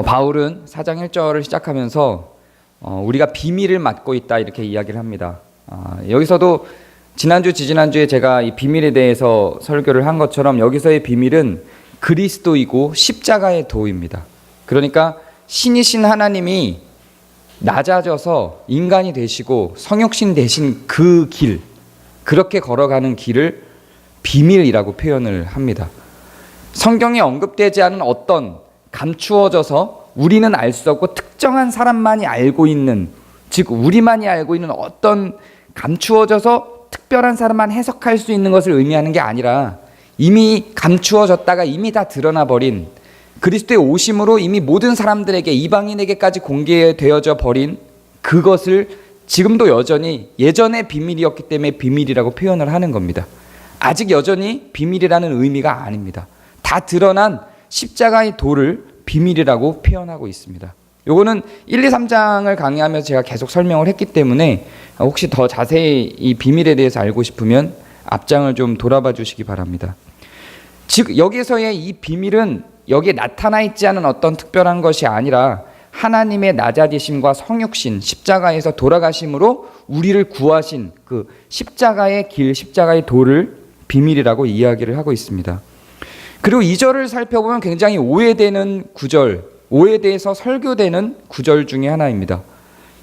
바울은 4장 1절을 시작하면서 우리가 비밀을 맡고 있다 이렇게 이야기를 합니다. 여기서도 지난주, 지지난주에 제가 이 비밀에 대해서 설교를 한 것처럼 여기서의 비밀은 그리스도이고 십자가의 도입니다. 그러니까 신이신 하나님이 낮아져서 인간이 되시고 성육신 되신 그 길, 그렇게 걸어가는 길을 비밀이라고 표현을 합니다. 성경에 언급되지 않은 어떤 감추어져서 우리는 알 수 없고 특정한 사람만이 알고 있는, 즉 우리만이 알고 있는 어떤 감추어져서 특별한 사람만 해석할 수 있는 것을 의미하는 게 아니라 이미 감추어졌다가 이미 다 드러나 버린, 그리스도의 오심으로 이미 모든 사람들에게, 이방인에게까지 공개되어져 버린 그것을 지금도 여전히 예전의 비밀이었기 때문에 비밀이라고 표현을 하는 겁니다. 아직 여전히 비밀이라는 의미가 아닙니다. 다 드러난 십자가의 도를 비밀이라고 표현하고 있습니다. 요거는 1, 2, 3장을 강의하면서 제가 계속 설명을 했기 때문에 혹시 더 자세히 이 비밀에 대해서 알고 싶으면 앞장을 좀 돌아봐 주시기 바랍니다. 즉 여기서의 이 비밀은 여기에 나타나 있지 않은 어떤 특별한 것이 아니라 하나님의 낮아지심과 성육신, 십자가에서 돌아가심으로 우리를 구하신 그 십자가의 길, 십자가의 도를 비밀이라고 이야기를 하고 있습니다. 그리고 2절을 살펴보면 굉장히 오해되는 구절, 오해돼서 설교되는 구절 중에 하나입니다.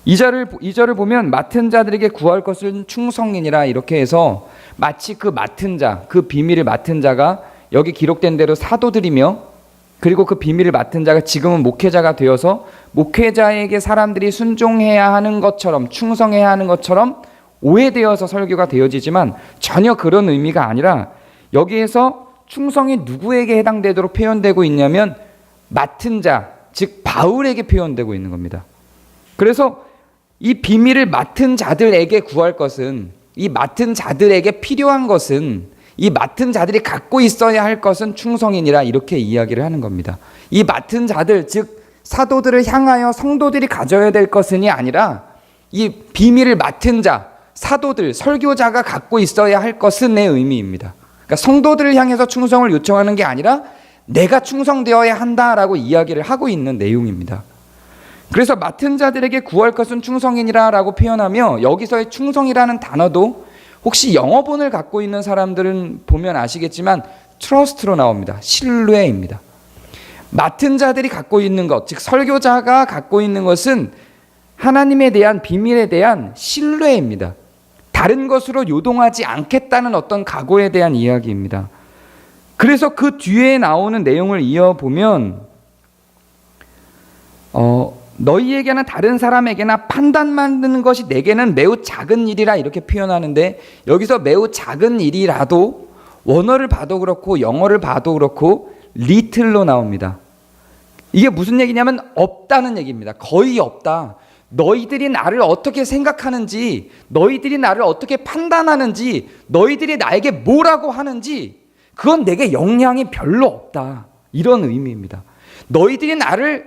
2절을 보면 맡은 자들에게 구할 것은 충성이니라 이렇게 해서 마치 그 맡은 자, 그 비밀을 맡은 자가 여기 기록된 대로 사도들이며, 그리고 그 비밀을 맡은 자가 지금은 목회자가 되어서 목회자에게 사람들이 순종해야 하는 것처럼, 충성해야 하는 것처럼 오해되어서 설교가 되어지지만 전혀 그런 의미가 아니라 여기에서 충성이 누구에게 해당되도록 표현되고 있냐면 맡은 자, 즉 바울에게 표현되고 있는 겁니다. 그래서 이 비밀을 맡은 자들에게 구할 것은, 이 맡은 자들에게 필요한 것은, 이 맡은 자들이 갖고 있어야 할 것은 충성이니라 이렇게 이야기를 하는 겁니다. 이 맡은 자들, 즉 사도들을 향하여 성도들이 가져야 될 것은이 아니라 이 비밀을 맡은 자, 사도들, 설교자가 갖고 있어야 할 것은의 의미입니다. 그러니까 성도들을 향해서 충성을 요청하는 게 아니라 내가 충성되어야 한다라고 이야기를 하고 있는 내용입니다. 그래서 맡은 자들에게 구할 것은 충성이니라 라고 표현하며, 여기서의 충성이라는 단어도 혹시 영어본을 갖고 있는 사람들은 보면 아시겠지만 트러스트로 나옵니다. 신뢰입니다. 맡은 자들이 갖고 있는 것, 즉 설교자가 갖고 있는 것은 하나님에 대한, 비밀에 대한 신뢰입니다. 다른 것으로 요동하지 않겠다는 어떤 각오에 대한 이야기입니다. 그래서 그 뒤에 나오는 내용을 이어보면 너희에게나 다른 사람에게나 판단 만드는 것이 내게는 매우 작은 일이라 이렇게 표현하는데, 여기서 매우 작은 일이라도 원어를 봐도 그렇고 영어를 봐도 그렇고 little로 나옵니다. 이게 무슨 얘기냐면 없다는 얘기입니다. 거의 없다. 너희들이 나를 어떻게 생각하는지, 너희들이 나를 어떻게 판단하는지, 너희들이 나에게 뭐라고 하는지 그건 내게 영향이 별로 없다, 이런 의미입니다. 너희들이 나를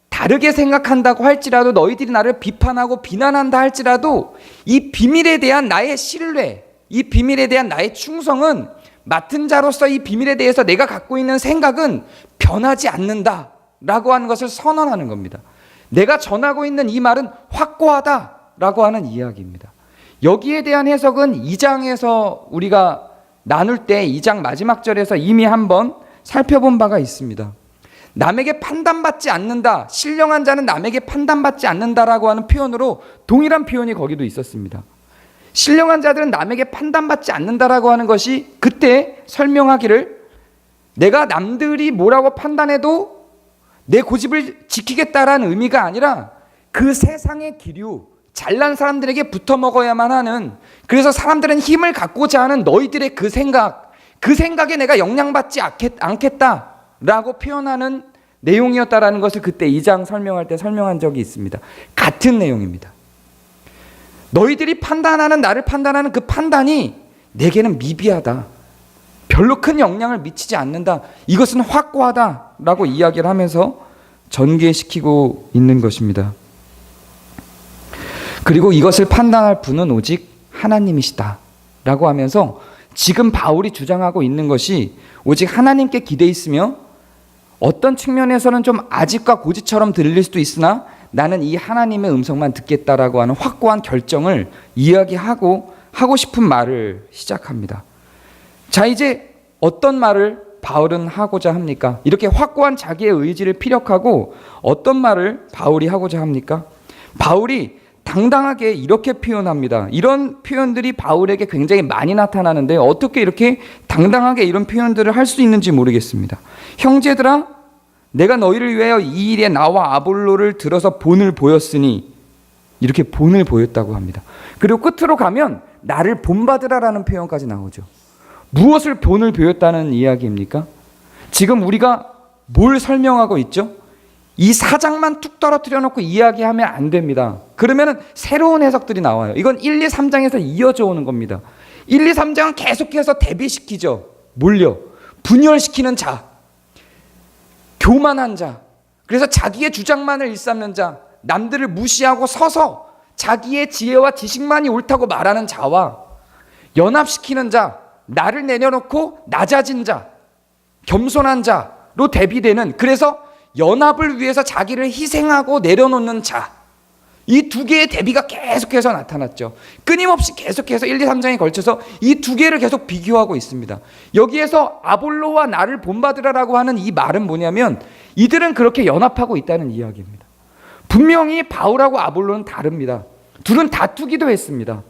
다르게 생각한다고 할지라도, 너희들이 나를 비판하고 비난한다 할지라도 이 비밀에 대한 나의 신뢰, 이 비밀에 대한 나의 충성은, 맡은 자로서 이 비밀에 대해서 내가 갖고 있는 생각은 변하지 않는다라고 하는 것을 선언하는 겁니다. 내가 전하고 있는 이 말은 확고하다라고 하는 이야기입니다. 여기에 대한 해석은 2장에서 우리가 나눌 때 2장 마지막 절에서 이미 한번 살펴본 바가 있습니다. 남에게 판단받지 않는다, 신령한 자는 남에게 판단받지 않는다라고 하는 표현으로 동일한 표현이 거기도 있었습니다. 신령한 자들은 남에게 판단받지 않는다라고 하는 것이 그때 설명하기를, 내가 남들이 뭐라고 판단해도 내 고집을 지키겠다라는 의미가 아니라 그 세상의 기류, 잘난 사람들에게 붙어 먹어야만 하는, 그래서 사람들은 힘을 갖고자 하는 너희들의 그 생각, 그 생각에 내가 영향받지 않겠다라고 표현하는 내용이었다라는 것을 그때 2장 설명할 때 설명한 적이 있습니다. 같은 내용입니다. 너희들이 판단하는, 나를 판단하는 그 판단이 내게는 미비하다, 별로 큰 영향을 미치지 않는다, 이것은 확고하다라고 이야기를 하면서 전개시키고 있는 것입니다. 그리고 이것을 판단할 분은 오직 하나님이시다 라고 하면서 지금 바울이 주장하고 있는 것이 오직 하나님께 기대 있으며 어떤 측면에서는 좀 아집과 고지처럼 들릴 수도 있으나 나는 이 하나님의 음성만 듣겠다라고 하는 확고한 결정을 이야기하고 하고 싶은 말을 시작합니다. 자, 이제 어떤 말을 바울은 하고자 합니까? 이렇게 확고한 자기의 의지를 피력하고 어떤 말을 바울이 하고자 합니까? 바울이 당당하게 이렇게 표현합니다. 이런 표현들이 바울에게 굉장히 많이 나타나는데 어떻게 이렇게 당당하게 이런 표현들을 할 수 있는지 모르겠습니다. 형제들아, 내가 너희를 위하여 이 일에 나와 아볼로를 들어서 본을 보였으니, 이렇게 본을 보였다고 합니다. 그리고 끝으로 가면 나를 본받으라라는 표현까지 나오죠. 무엇을 본을 보였다는 이야기입니까? 지금 우리가 뭘 설명하고 있죠? 이 사장만 툭 떨어뜨려 놓고 이야기하면 안 됩니다. 그러면 새로운 해석들이 나와요. 이건 1, 2, 3장에서 이어져 오는 겁니다. 1, 2, 3장은 계속해서 대비시키죠. 뭘요? 분열시키는 자, 교만한 자, 그래서 자기의 주장만을 일삼는 자, 남들을 무시하고 서서 자기의 지혜와 지식만이 옳다고 말하는 자와 연합시키는 자, 나를 내려놓고 낮아진 자, 겸손한 자로 대비되는, 그래서 연합을 위해서 자기를 희생하고 내려놓는 자, 이 두 개의 대비가 계속해서 나타났죠. 끊임없이 계속해서 1, 2, 3장에 걸쳐서 이 두 개를 계속 비교하고 있습니다. 여기에서 아볼로와 나를 본받으라라고 하는 이 말은 뭐냐면 이들은 그렇게 연합하고 있다는 이야기입니다. 분명히 바울하고 아볼로는 다릅니다. 둘은 다투기도 했습니다.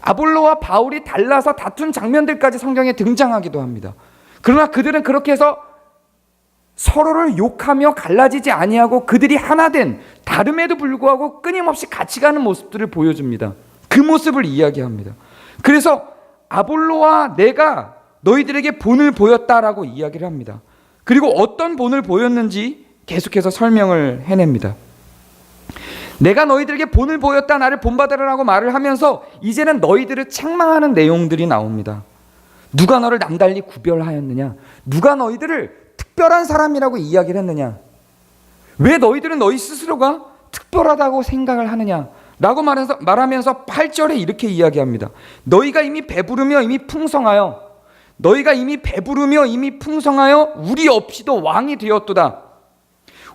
아볼로와 바울이 달라서 다툰 장면들까지 성경에 등장하기도 합니다. 그러나 그들은 그렇게 해서 서로를 욕하며 갈라지지 아니하고 그들이 하나된, 다름에도 불구하고 끊임없이 같이 가는 모습들을 보여줍니다. 그 모습을 이야기합니다. 그래서 아볼로와 내가 너희들에게 본을 보였다라고 이야기를 합니다. 그리고 어떤 본을 보였는지 계속해서 설명을 해냅니다. 내가 너희들에게 본을 보였다, 나를 본받으라고 말을 하면서 이제는 너희들을 책망하는 내용들이 나옵니다. 누가 너를 남달리 구별하였느냐? 누가 너희들을 특별한 사람이라고 이야기를 했느냐? 왜 너희들은 너희 스스로가 특별하다고 생각을 하느냐? 라고 말하면서 8절에 이렇게 이야기합니다. 너희가 이미 배부르며 이미 풍성하여, 너희가 이미 배부르며 이미 풍성하여 우리 없이도 왕이 되었도다.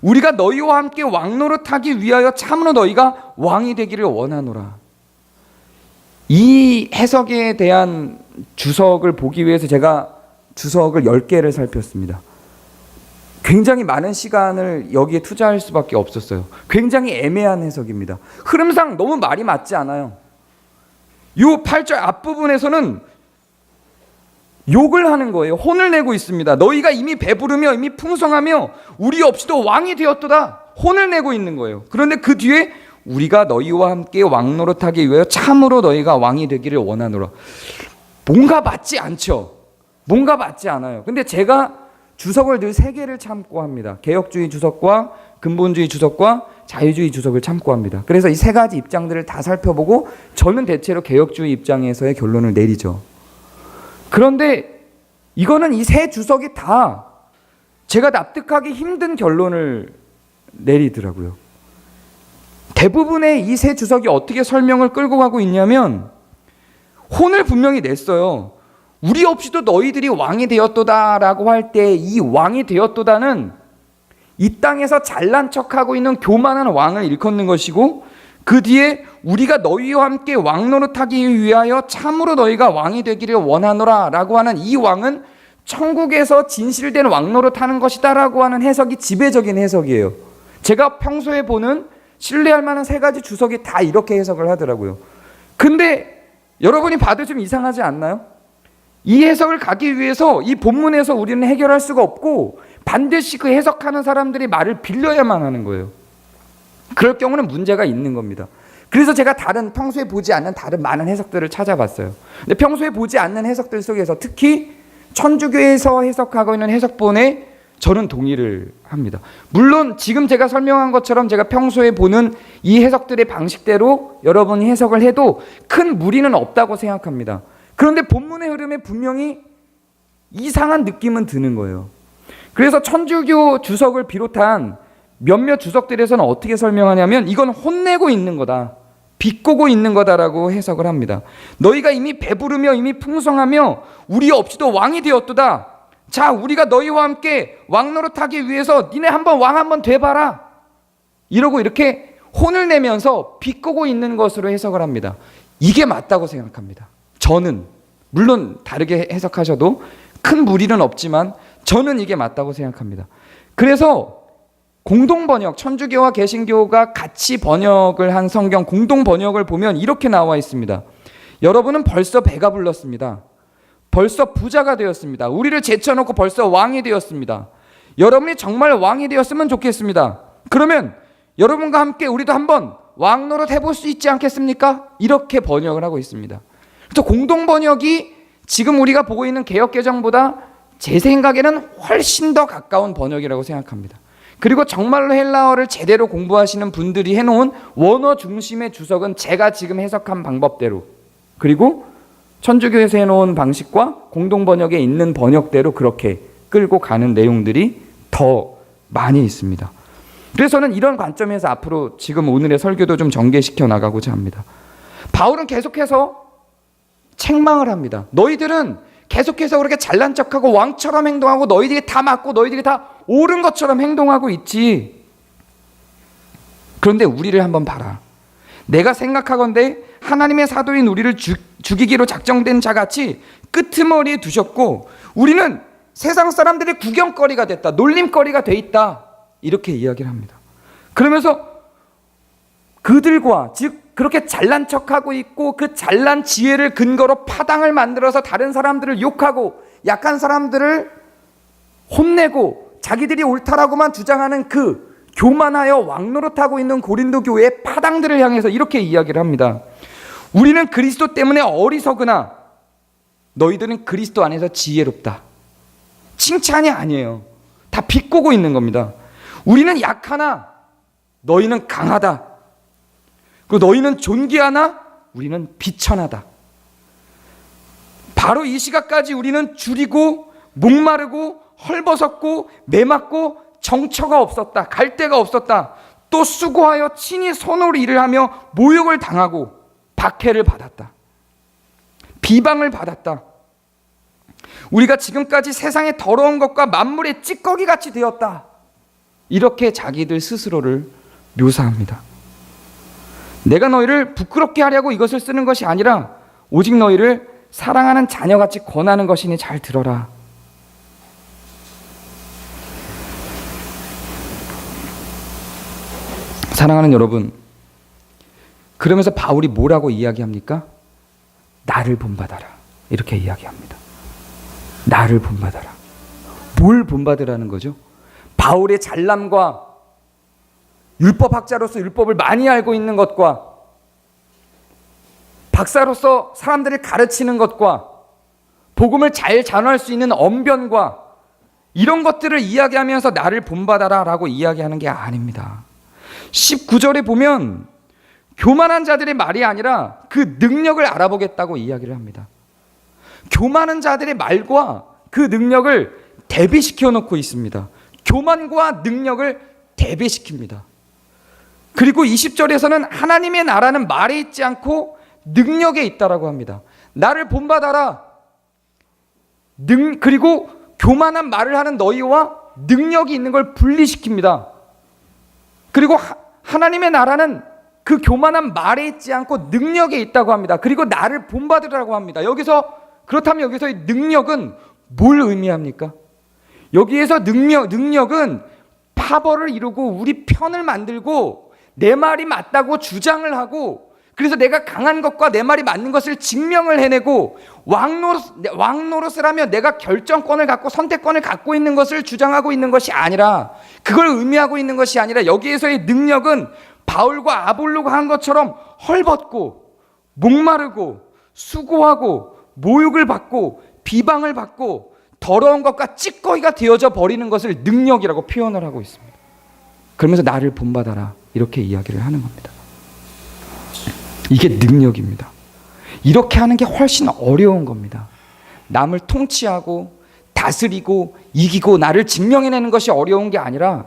우리가 너희와 함께 왕노릇하기 위하여 참으로 너희가 왕이 되기를 원하노라. 이 해석에 대한 주석을 보기 위해서 제가 주석을 10개를 살폈습니다. 굉장히 많은 시간을 여기에 투자할 수밖에 없었어요. 굉장히 애매한 해석입니다. 흐름상 너무 말이 맞지 않아요. 이 8절 앞부분에서는 욕을 하는 거예요. 혼을 내고 있습니다. 너희가 이미 배부르며 이미 풍성하며 우리 없이도 왕이 되었도다. 혼을 내고 있는 거예요. 그런데 그 뒤에 우리가 너희와 함께 왕노릇하기 위하여 참으로 너희가 왕이 되기를 원하노라. 뭔가 맞지 않죠. 뭔가 맞지 않아요. 근데 제가 주석을 늘 3개를 참고합니다. 개혁주의 주석과 근본주의 주석과 자유주의 주석을 참고합니다. 그래서 이 3가지 입장들을 다 살펴보고 저는 대체로 개혁주의 입장에서의 결론을 내리죠. 그런데 이거는 이 3 주석이 다 제가 납득하기 힘든 결론을 내리더라고요. 대부분의 이 3 주석이 어떻게 설명을 끌고 가고 있냐면 혼을 분명히 냈어요. 우리 없이도 너희들이 왕이 되었도다라고 할 때 이 왕이 되었도다는 이 땅에서 잘난 척하고 있는 교만한 왕을 일컫는 것이고, 그 뒤에 우리가 너희와 함께 왕노릇하기 위하여 참으로 너희가 왕이 되기를 원하노라 라고 하는 이 왕은 천국에서 진실된 왕노릇하는 것이다 라고 하는 해석이 지배적인 해석이에요. 제가 평소에 보는 신뢰할 만한 3가지 주석이 다 이렇게 해석을 하더라고요. 근데 여러분이 봐도 좀 이상하지 않나요? 이 해석을 가기 위해서 이 본문에서 우리는 해결할 수가 없고 반드시 그 해석하는 사람들이 말을 빌려야만 하는 거예요. 그럴 경우는 문제가 있는 겁니다. 그래서 제가 평소에 보지 않는 다른 많은 해석들을 찾아봤어요. 근데 평소에 보지 않는 해석들 속에서 특히 천주교에서 해석하고 있는 해석본에 저는 동의를 합니다. 물론 지금 제가 설명한 것처럼 제가 평소에 보는 이 해석들의 방식대로 여러분이 해석을 해도 큰 무리는 없다고 생각합니다. 그런데 본문의 흐름에 분명히 이상한 느낌은 드는 거예요. 그래서 천주교 주석을 비롯한 몇몇 주석들에서는 어떻게 설명하냐면 이건 혼내고 있는 거다, 비꼬고 있는 거다라고 해석을 합니다. 너희가 이미 배부르며 이미 풍성하며 우리 없이도 왕이 되었도다 자, 우리가 너희와 함께 왕 노릇하기 위해서 니네 한번 왕 한번 돼봐라. 이러고 이렇게 혼을 내면서 비꼬고 있는 것으로 해석을 합니다. 이게 맞다고 생각합니다. 저는 물론 다르게 해석하셔도 큰 무리는 없지만 저는 이게 맞다고 생각합니다. 그래서 공동번역, 천주교와 개신교가 같이 번역을 한 성경 공동번역을 보면 이렇게 나와 있습니다. 여러분은 벌써 배가 불렀습니다. 벌써 부자가 되었습니다. 우리를 제쳐놓고 벌써 왕이 되었습니다. 여러분이 정말 왕이 되었으면 좋겠습니다. 그러면 여러분과 함께 우리도 한번 왕 노릇 해볼 수 있지 않겠습니까? 이렇게 번역을 하고 있습니다. 그래서 공동번역이 지금 우리가 보고 있는 개역개정보다 제 생각에는 훨씬 더 가까운 번역이라고 생각합니다. 그리고 정말로 헬라어를 제대로 공부하시는 분들이 해놓은 원어 중심의 주석은 제가 지금 해석한 방법대로, 그리고 천주교에서 해놓은 방식과 공동번역에 있는 번역대로 그렇게 끌고 가는 내용들이 더 많이 있습니다. 그래서 저는 이런 관점에서 앞으로 지금 오늘의 설교도 좀 전개시켜 나가고자 합니다. 바울은 계속해서 책망을 합니다. 너희들은 계속해서 그렇게 잘난 척하고 왕처럼 행동하고 너희들이 다 맞고 너희들이 다 옳은 것처럼 행동하고 있지. 그런데 우리를 한번 봐라. 내가 생각하건대 하나님의 사도인 우리를 죽이기로 작정된 자같이 끄트머리에 두셨고 우리는 세상 사람들의 구경거리가 됐다. 놀림거리가 돼 있다. 이렇게 이야기를 합니다. 그러면서 그들과, 즉 그렇게 잘난 척하고 있고 그 잘난 지혜를 근거로 파당을 만들어서 다른 사람들을 욕하고 약한 사람들을 혼내고 자기들이 옳다라고만 주장하는 그 교만하여 왕노릇하고 있는 고린도 교회의 파당들을 향해서 이렇게 이야기를 합니다. 우리는 그리스도 때문에 어리석으나 너희들은 그리스도 안에서 지혜롭다. 칭찬이 아니에요. 다 비꼬고 있는 겁니다. 우리는 약하나 너희는 강하다. 그리고 너희는 존귀하나 우리는 비천하다. 바로 이 시각까지 우리는 줄이고 목마르고 헐벗었고 매맞고 정처가 없었다. 갈 데가 없었다. 또 수고하여 친히 손으로 일을 하며 모욕을 당하고 박해를 받았다. 비방을 받았다. 우리가 지금까지 세상의 더러운 것과 만물의 찌꺼기 같이 되었다. 이렇게 자기들 스스로를 묘사합니다. 내가 너희를 부끄럽게 하려고 이것을 쓰는 것이 아니라 오직 너희를 사랑하는 자녀같이 권하는 것이니 잘 들어라. 사랑하는 여러분, 그러면서 바울이 뭐라고 이야기합니까? 나를 본받아라. 이렇게 이야기합니다. 나를 본받아라. 뭘 본받으라는 거죠? 바울의 잘남과 율법학자로서 율법을 많이 알고 있는 것과 박사로서 사람들을 가르치는 것과 복음을 잘 전할 수 있는 언변과 이런 것들을 이야기하면서 나를 본받아라 라고 이야기하는 게 아닙니다. 19절에 보면 교만한 자들의 말이 아니라 그 능력을 알아보겠다고 이야기를 합니다. 교만한 자들의 말과 그 능력을 대비시켜 놓고 있습니다. 교만과 능력을 대비시킵니다. 그리고 20절에서는 하나님의 나라는 말에 있지 않고 능력에 있다라고 합니다. 나를 본받아라. 그리고 교만한 말을 하는 너희와 능력이 있는 걸 분리시킵니다. 그리고 하나님의 나라는 그 교만한 말에 있지 않고 능력에 있다고 합니다. 그리고 나를 본받으라고 합니다. 그렇다면 여기서의 능력은 뭘 의미합니까? 여기에서 능력은 파벌을 이루고 우리 편을 만들고 내 말이 맞다고 주장을 하고 그래서 내가 강한 것과 내 말이 맞는 것을 증명을 해내고 왕노릇을 하며 내가 결정권을 갖고 선택권을 갖고 있는 것을 주장하고 있는 것이 아니라 그걸 의미하고 있는 것이 아니라 여기에서의 능력은 바울과 아볼로가 한 것처럼 헐벗고 목마르고 수고하고 모욕을 받고 비방을 받고 더러운 것과 찌꺼기가 되어져 버리는 것을 능력이라고 표현을 하고 있습니다. 그러면서 나를 본받아라 이렇게 이야기를 하는 겁니다. 이게 능력입니다. 이렇게 하는 게 훨씬 어려운 겁니다. 남을 통치하고 다스리고 이기고 나를 증명해내는 것이 어려운 게 아니라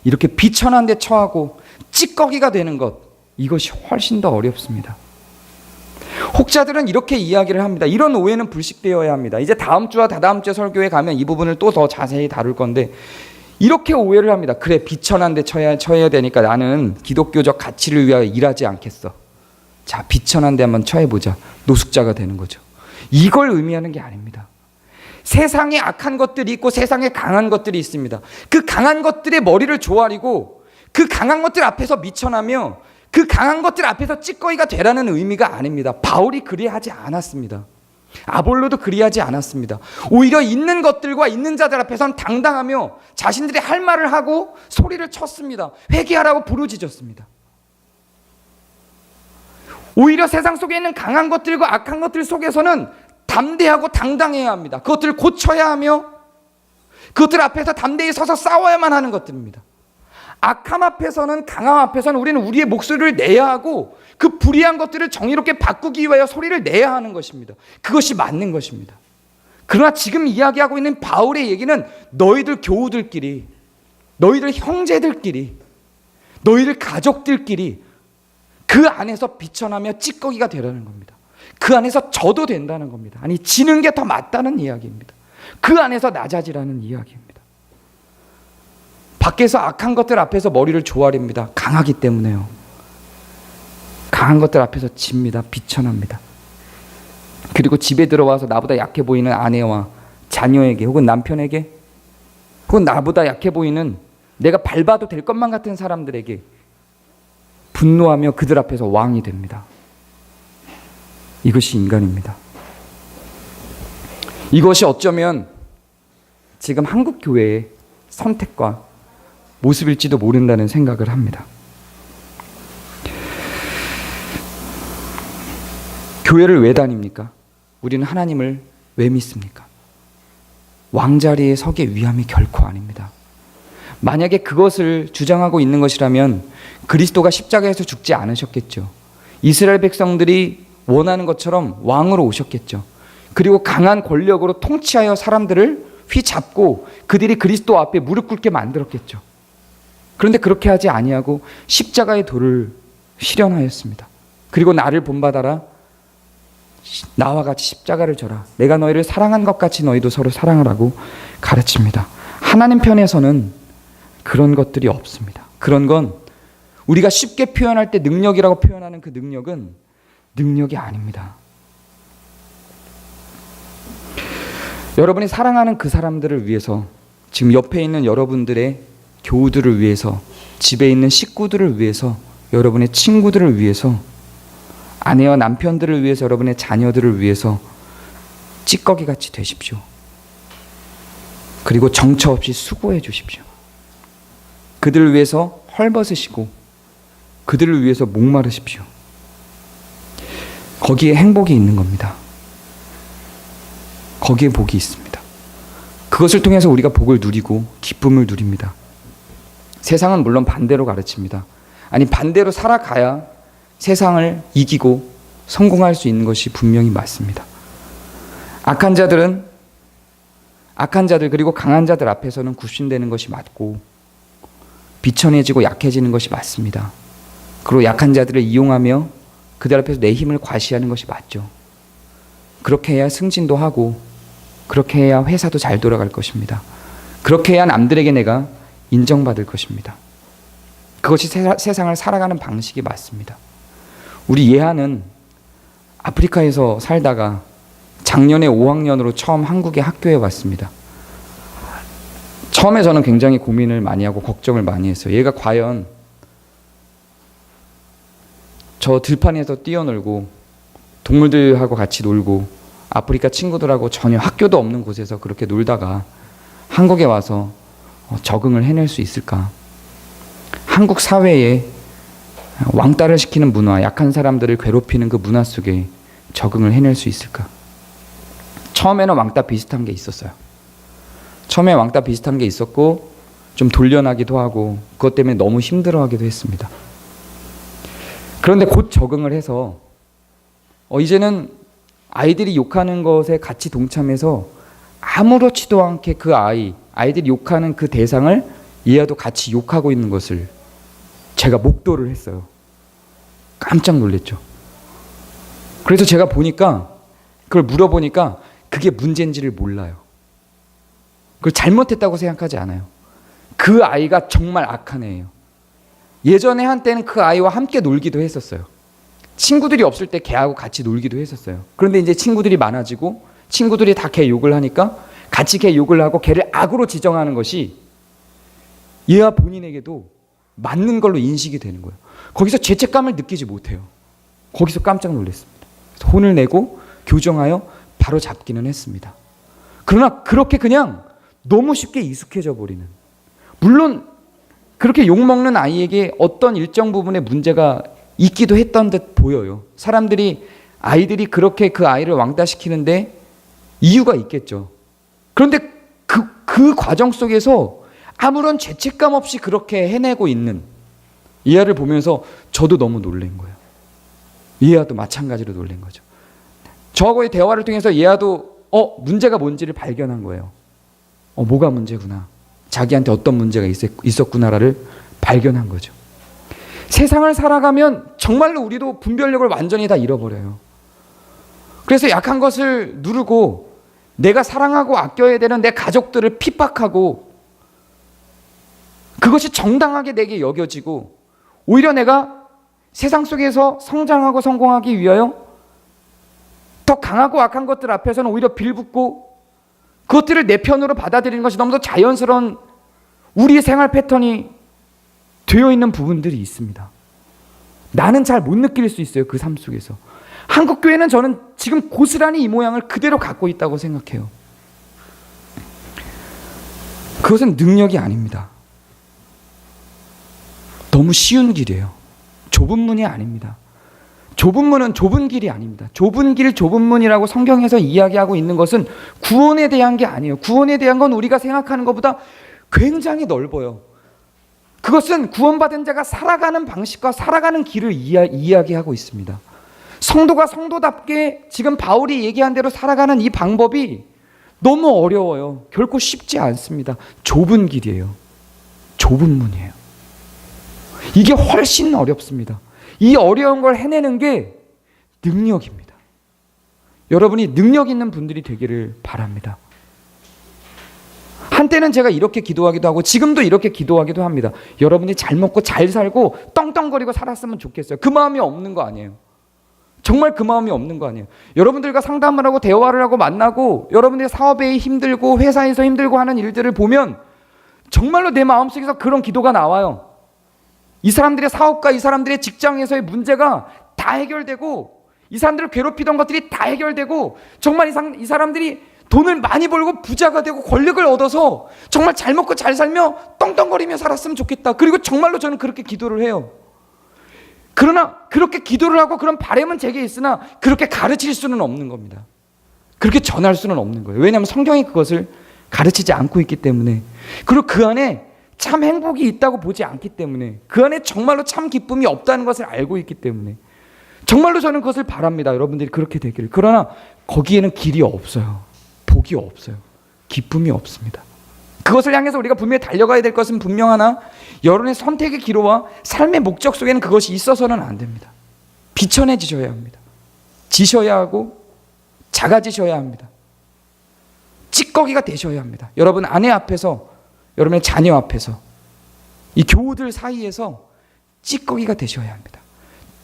이렇게 비천한 데 처하고 찌꺼기가 되는 것, 이것이 훨씬 더 어렵습니다. 혹자들은 이렇게 이야기를 합니다. 이런 오해는 불식되어야 합니다. 이제 다음 주와 다다음 주에 설교에 가면 이 부분을 또 더 자세히 다룰 건데, 이렇게 오해를 합니다. 그래, 비천한 데 처해야 되니까 나는 기독교적 가치를 위하여 일하지 않겠어. 자, 비천한 데 한번 처해보자. 노숙자가 되는 거죠. 이걸 의미하는 게 아닙니다. 세상에 악한 것들이 있고 세상에 강한 것들이 있습니다. 그 강한 것들의 머리를 조아리고 그 강한 것들 앞에서 미천하며 그 강한 것들 앞에서 찌꺼기가 되라는 의미가 아닙니다. 바울이 그리하지 않았습니다. 아볼로도 그리하지 않았습니다. 오히려 있는 것들과 있는 자들 앞에서는 당당하며 자신들이 할 말을 하고 소리를 쳤습니다. 회개하라고 부르짖었습니다. 오히려 세상 속에 있는 강한 것들과 악한 것들 속에서는 담대하고 당당해야 합니다. 그것들을 고쳐야 하며 그것들 앞에서 담대히 서서 싸워야만 하는 것들입니다. 악함 앞에서는, 강함 앞에서는 우리는 우리의 목소리를 내야 하고 그 불의한 것들을 정의롭게 바꾸기 위하여 소리를 내야 하는 것입니다. 그것이 맞는 것입니다. 그러나 지금 이야기하고 있는 바울의 얘기는 너희들 교우들끼리, 너희들 형제들끼리, 너희들 가족들끼리 그 안에서 비천하며 찌꺼기가 되라는 겁니다. 그 안에서 져도 된다는 겁니다. 아니, 지는 게 더 맞다는 이야기입니다. 그 안에서 낮아지라는 이야기입니다. 밖에서 악한 것들 앞에서 머리를 조아립니다. 강하기 때문에요. 강한 것들 앞에서 집니다. 비천합니다. 그리고 집에 들어와서 나보다 약해 보이는 아내와 자녀에게 혹은 남편에게 혹은 나보다 약해 보이는 내가 밟아도 될 것만 같은 사람들에게 분노하며 그들 앞에서 왕이 됩니다. 이것이 인간입니다. 이것이 어쩌면 지금 한국 교회의 선택과 모습일지도 모른다는 생각을 합니다. 교회를 왜 다닙니까? 우리는 하나님을 왜 믿습니까? 왕자리에 서기 위함이 결코 아닙니다. 만약에 그것을 주장하고 있는 것이라면 그리스도가 십자가에서 죽지 않으셨겠죠. 이스라엘 백성들이 원하는 것처럼 왕으로 오셨겠죠. 그리고 강한 권력으로 통치하여 사람들을 휘잡고 그들이 그리스도 앞에 무릎 꿇게 만들었겠죠. 그런데 그렇게 하지 아니하고 십자가의 도를 실현하였습니다. 그리고 나를 본받아라. 나와 같이 십자가를 져라. 내가 너희를 사랑한 것 같이 너희도 서로 사랑하라고 가르칩니다. 하나님 편에서는 그런 것들이 없습니다. 그런 건 우리가 쉽게 표현할 때 능력이라고 표현하는 그 능력은 능력이 아닙니다. 여러분이 사랑하는 그 사람들을 위해서, 지금 옆에 있는 여러분들의 교우들을 위해서, 집에 있는 식구들을 위해서, 여러분의 친구들을 위해서, 아내와 남편들을 위해서, 여러분의 자녀들을 위해서 찌꺼기같이 되십시오. 그리고 정처 없이 수고해 주십시오. 그들을 위해서 헐벗으시고 그들을 위해서 목마르십시오. 거기에 행복이 있는 겁니다. 거기에 복이 있습니다. 그것을 통해서 우리가 복을 누리고 기쁨을 누립니다. 세상은 물론 반대로 가르칩니다. 아니, 반대로 살아가야 세상을 이기고 성공할 수 있는 것이 분명히 맞습니다. 악한 자들 그리고 강한 자들 앞에서는 굽신대는 것이 맞고 비천해지고 약해지는 것이 맞습니다. 그리고 약한 자들을 이용하며 그들 앞에서 내 힘을 과시하는 것이 맞죠. 그렇게 해야 승진도 하고 그렇게 해야 회사도 잘 돌아갈 것입니다. 그렇게 해야 남들에게 내가 인정받을 것입니다. 그것이 세상을 살아가는 방식이 맞습니다. 우리 예하는 아프리카에서 살다가 작년에 5학년으로 처음 한국에 학교에 왔습니다. 처음에 저는 굉장히 고민을 많이 하고 걱정을 많이 했어요. 얘가 과연 저 들판에서 뛰어놀고 동물들하고 같이 놀고 아프리카 친구들하고 전혀 학교도 없는 곳에서 그렇게 놀다가 한국에 와서 적응을 해낼 수 있을까? 한국 사회에 왕따를 시키는 문화, 약한 사람들을 괴롭히는 그 문화 속에 적응을 해낼 수 있을까? 처음에는 왕따 비슷한 게 있었어요. 처음에 왕따 비슷한 게 있었고 좀 돌려나기도 하고 그것 때문에 너무 힘들어하기도 했습니다. 그런데 곧 적응을 해서 이제는 아이들이 욕하는 것에 같이 동참해서 아무렇지도 않게 그 아이들이 욕하는 그 대상을 얘와도 같이 욕하고 있는 것을 제가 목도를 했어요. 깜짝 놀랐죠. 그래서 제가 보니까 그걸 물어보니까 그게 문제인지를 몰라요. 그걸 잘못했다고 생각하지 않아요. 그 아이가 정말 악한 애예요. 예전에 한때는 그 아이와 함께 놀기도 했었어요. 친구들이 없을 때 걔하고 같이 놀기도 했었어요. 그런데 이제 친구들이 많아지고 친구들이 다 걔 욕을 하니까 같이 걔 욕을 하고 걔를 악으로 지정하는 것이 얘와 본인에게도 맞는 걸로 인식이 되는 거예요. 거기서 죄책감을 느끼지 못해요. 거기서 깜짝 놀랐습니다. 그래서 혼을 내고 교정하여 바로 잡기는 했습니다. 그러나 그렇게 그냥 너무 쉽게 익숙해져 버리는, 물론 그렇게 욕먹는 아이에게 어떤 일정 부분의 문제가 있기도 했던 듯 보여요. 사람들이, 아이들이 그렇게 그 아이를 왕따시키는데 이유가 있겠죠. 그런데 그 과정 속에서 아무런 죄책감 없이 그렇게 해내고 있는 이 아이를 보면서 저도 너무 놀란 거예요. 얘아도 마찬가지로 놀란 거죠. 저하고의 대화를 통해서 얘아도 문제가 뭔지를 발견한 거예요. 뭐가 문제구나. 자기한테 어떤 문제가 있었구나를 발견한 거죠. 세상을 살아가면 정말로 우리도 분별력을 완전히 다 잃어버려요. 그래서 약한 것을 누르고 내가 사랑하고 아껴야 되는 내 가족들을 핍박하고 그것이 정당하게 내게 여겨지고 오히려 내가 세상 속에서 성장하고 성공하기 위하여 더 강하고 악한 것들 앞에서는 오히려 빌붙고 그것들을 내 편으로 받아들이는 것이 너무도 자연스러운 우리의 생활 패턴이 되어 있는 부분들이 있습니다. 나는 잘 못 느낄 수 있어요. 그 삶 속에서. 한국교회는 저는 지금 고스란히 이 모양을 그대로 갖고 있다고 생각해요. 그것은 능력이 아닙니다. 너무 쉬운 길이에요. 좁은 문이 아닙니다. 좁은 문은 좁은 길이 아닙니다. 좁은 길, 좁은 문이라고 성경에서 이야기하고 있는 것은 구원에 대한 게 아니에요. 구원에 대한 건 우리가 생각하는 것보다 굉장히 넓어요. 그것은 구원받은 자가 살아가는 방식과 살아가는 길을 이야기하고 있습니다. 성도가 성도답게 지금 바울이 얘기한 대로 살아가는 이 방법이 너무 어려워요. 결코 쉽지 않습니다. 좁은 길이에요. 좁은 문이에요. 이게 훨씬 어렵습니다. 이 어려운 걸 해내는 게 능력입니다. 여러분이 능력 있는 분들이 되기를 바랍니다. 한때는 제가 이렇게 기도하기도 하고 지금도 이렇게 기도하기도 합니다. 여러분이 잘 먹고 잘 살고 떵떵거리고 살았으면 좋겠어요. 그 마음이 없는 거 아니에요. 정말 그 마음이 없는 거 아니에요. 여러분들과 상담을 하고 대화를 하고 만나고 여러분들의 사업에 힘들고 회사에서 힘들고 하는 일들을 보면 정말로 내 마음속에서 그런 기도가 나와요. 이 사람들의 사업과 이 사람들의 직장에서의 문제가 다 해결되고 이 사람들을 괴롭히던 것들이 다 해결되고 정말 이 사람들이 돈을 많이 벌고 부자가 되고 권력을 얻어서 정말 잘 먹고 잘 살며 떵떵거리며 살았으면 좋겠다. 그리고 정말로 저는 그렇게 기도를 해요. 그러나 그렇게 기도를 하고 그런 바람은 제게 있으나 그렇게 가르칠 수는 없는 겁니다. 그렇게 전할 수는 없는 거예요. 왜냐하면 성경이 그것을 가르치지 않고 있기 때문에, 그리고 그 안에 참 행복이 있다고 보지 않기 때문에, 그 안에 정말로 참 기쁨이 없다는 것을 알고 있기 때문에 정말로 저는 그것을 바랍니다. 여러분들이 그렇게 되기를. 그러나 거기에는 길이 없어요. 복이 없어요. 기쁨이 없습니다. 그것을 향해서 우리가 분명히 달려가야 될 것은 분명하나 여러분의 선택의 기로와 삶의 목적 속에는 그것이 있어서는 안 됩니다. 비천해지셔야 합니다. 지셔야 하고 작아지셔야 합니다. 찌꺼기가 되셔야 합니다. 여러분 아내 앞에서, 여러분의 자녀 앞에서, 이 교우들 사이에서 찌꺼기가 되셔야 합니다.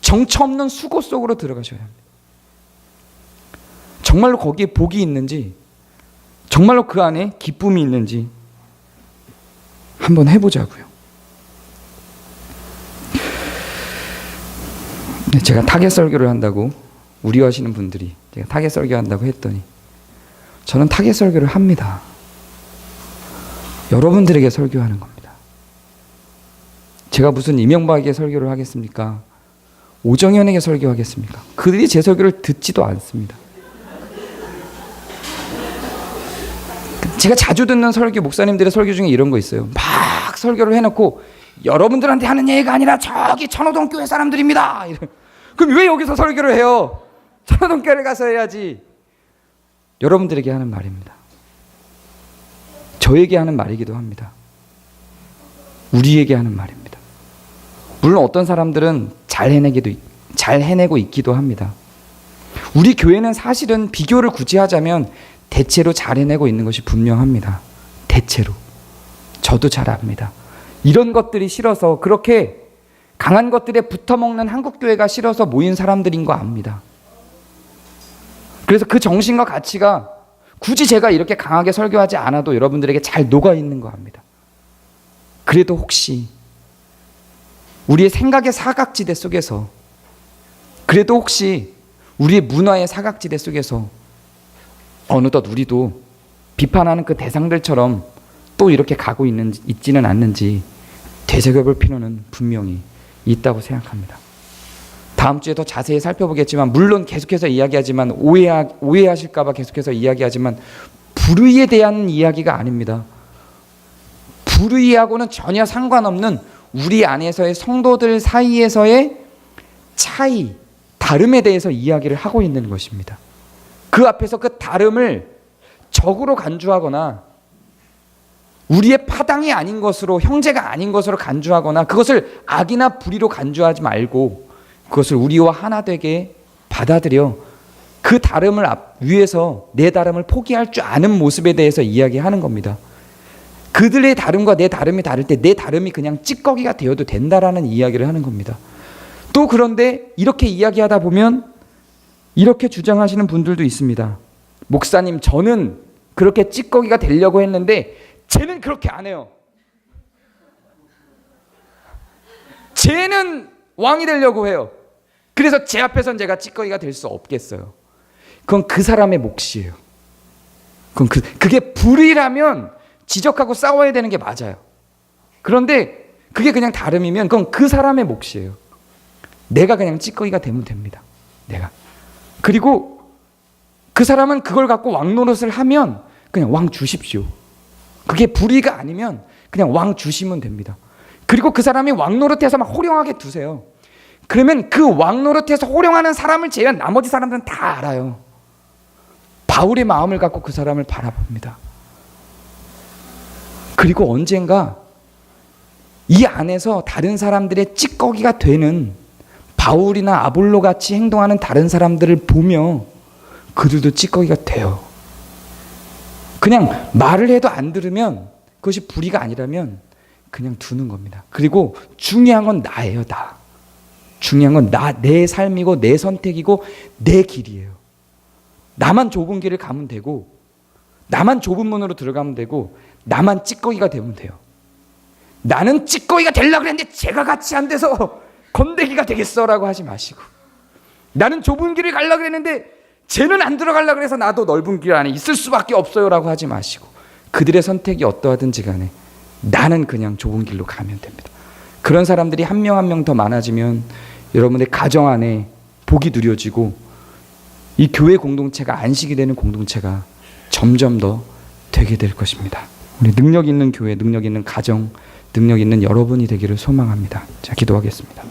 정처 없는 수고 속으로 들어가셔야 합니다. 정말로 거기에 복이 있는지, 정말로 그 안에 기쁨이 있는지 한번 해보자고요. 제가 타겟 설교를 한다고 우려하시는 분들이 제가 타겟 설교한다고 했더니 저는 타겟 설교를 합니다. 여러분들에게 설교하는 겁니다. 제가 무슨 이명박에게 설교를 하겠습니까? 오정현에게 설교하겠습니까? 그들이 제 설교를 듣지도 않습니다. 제가 자주 듣는 설교, 목사님들의 설교 중에 이런 거 있어요. 막 설교를 해놓고 여러분들한테 하는 얘기가 아니라 저기 천호동 교회 사람들입니다. 그럼 왜 여기서 설교를 해요? 천호동 교회를 가서 해야지. 여러분들에게 하는 말입니다. 저에게 하는 말이기도 합니다. 우리에게 하는 말입니다. 물론 어떤 사람들은 잘 해내고 있기도 합니다. 우리 교회는 사실은 비교를 굳이 하자면 대체로 잘 해내고 있는 것이 분명합니다. 대체로. 저도 잘 압니다. 이런 것들이 싫어서, 그렇게 강한 것들에 붙어먹는 한국교회가 싫어서 모인 사람들인 거 압니다. 그래서 그 정신과 가치가 굳이 제가 이렇게 강하게 설교하지 않아도 여러분들에게 잘 녹아있는 거 압니다. 그래도 혹시 우리의 생각의 사각지대 속에서, 그래도 혹시 우리의 문화의 사각지대 속에서 어느덧 우리도 비판하는 그 대상들처럼 또 이렇게 가고 있지는 않는지 되새겨볼 필요는 분명히 있다고 생각합니다. 다음 주에 더 자세히 살펴보겠지만, 물론 계속해서 이야기하지만 오해하실까 봐 계속해서 이야기하지만 불의에 대한 이야기가 아닙니다. 불의하고는 전혀 상관없는 우리 안에서의 성도들 사이에서의 차이, 다름에 대해서 이야기를 하고 있는 것입니다. 그 앞에서 그 다름을 적으로 간주하거나 우리의 파당이 아닌 것으로, 형제가 아닌 것으로 간주하거나 그것을 악이나 불의로 간주하지 말고 그것을 우리와 하나 되게 받아들여 그 다름을 위해서 내 다름을 포기할 줄 아는 모습에 대해서 이야기하는 겁니다. 그들의 다름과 내 다름이 다를 때 내 다름이 그냥 찌꺼기가 되어도 된다라는 이야기를 하는 겁니다. 또 그런데 이렇게 이야기하다 보면 이렇게 주장하시는 분들도 있습니다. 목사님, 저는 그렇게 찌꺼기가 되려고 했는데 쟤는 그렇게 안 해요. 쟤는 왕이 되려고 해요. 그래서 제 앞에선 제가 찌꺼기가 될 수 없겠어요. 그건 그 사람의 몫이에요. 그건 그게 불의라면 지적하고 싸워야 되는 게 맞아요. 그런데 그게 그냥 다름이면 그건 그 사람의 몫이에요. 내가 그냥 찌꺼기가 되면 됩니다. 내가. 그리고 그 사람은 그걸 갖고 왕 노릇을 하면 그냥 왕 주십시오. 그게 불의가 아니면 그냥 왕 주시면 됩니다. 그리고 그 사람이 왕 노릇해서 막 호령하게 두세요. 그러면 그 왕 노릇해서 호령하는 사람을 제외한 나머지 사람들은 다 알아요. 바울의 마음을 갖고 그 사람을 바라봅니다. 그리고 언젠가 이 안에서 다른 사람들의 찌꺼기가 되는 바울이나 아볼로 같이 행동하는 다른 사람들을 보며 그들도 찌꺼기가 돼요. 그냥 말을 해도 안 들으면 그것이 불의가 아니라면 그냥 두는 겁니다. 그리고 중요한 건 나예요, 나. 중요한 건 내 삶이고 내 선택이고 내 길이에요. 나만 좁은 길을 가면 되고, 나만 좁은 문으로 들어가면 되고, 나만 찌꺼기가 되면 돼요. 나는 찌꺼기가 되려고 그랬는데 제가 같이 안 돼서 건더기가 되겠어라고 하지 마시고, 나는 좁은 길을 가려고 그랬는데 쟤는 안 들어가려고 그래서 나도 넓은 길 안에 있을 수밖에 없어요라고 하지 마시고, 그들의 선택이 어떠하든지 간에 나는 그냥 좁은 길로 가면 됩니다. 그런 사람들이 한 명 한 명 더 많아지면 여러분의 가정 안에 복이 누려지고 이 교회 공동체가 안식이 되는 공동체가 점점 더 되게 될 것입니다. 우리 능력 있는 교회, 능력 있는 가정, 능력 있는 여러분이 되기를 소망합니다. 자, 기도하겠습니다.